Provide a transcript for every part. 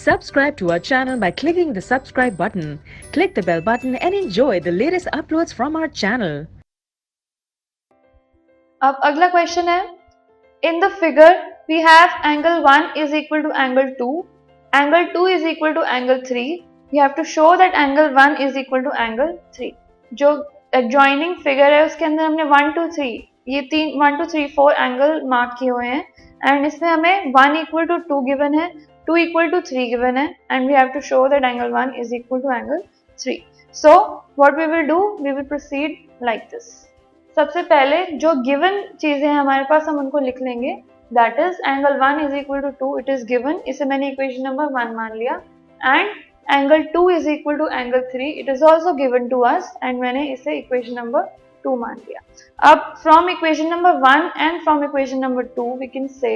Subscribe to our channel by clicking the subscribe button. Click the bell button and enjoy the latest uploads from our channel. अब अगला question है, in the figure we have angle 1 is equal to angle 2 is equal to angle 3. You have to show that angle 1 is equal to angle 3. जो adjoining figure है उसके अंदर हमने 1 2 3 ये 1 2 3 4 angle mark किए हुए हैं एंड इसमें हमें 1 इक्वल टू 2 गिवन है, 2 इक्वल टू 3 गिवन है and we have to show that angle 1 is equal to angle 3. So what we will do, we will proceed like this. सबसे पहले जो गिवन चीजें हैं हमारे पास हम उनको लिख लेंगे. That is angle 1 is equal to 2, it is given, इसे मैंने इक्वेशन नंबर 1 मान लिया. And angle 2 is equal to angle 3, it is also given to us and मैंने इसे इक्वेशन नंबर 2 मान लिया. अब from equation number 1 and from equation number 2 we can say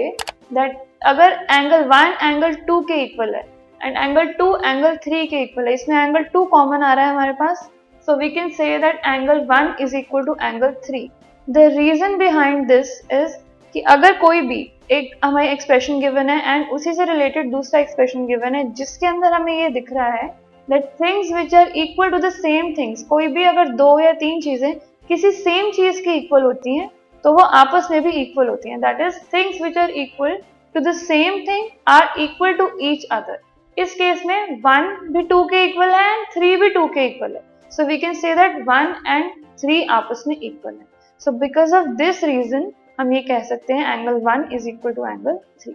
that अगर एंगल 1 एंगल 2 के इक्वल है एंड एंगल 2 एंगल 3 के equal है, इसमें एंगल 2 कॉमन आ रहा है हमारे पास. So we can say that angle 1 is equal to angle 3. The reason behind this is कि अगर कोई भी एक हमें एक्सप्रेशन गिवन है एंड उसी से रिलेटेड दूसरा एक्सप्रेशन गिवन है जिसके अंदर हमें ये दिख रहा है that things which are equal to the same things, कोई भी अगर 2 या 3 चीजें किसी सेम चीज के इक्वल होती हैं तो वो आपस में भी इक्वल होती हैं. That is things which are equal to the same thing are equal to each other. इस केस में 1 भी 2 के इक्वल है एंड 3 भी 2 के इक्वल है. So we can say that 1 and 3 आपस में इक्वल है. So because of this reason हम ये कह सकते हैं angle 1 is equal to angle 3.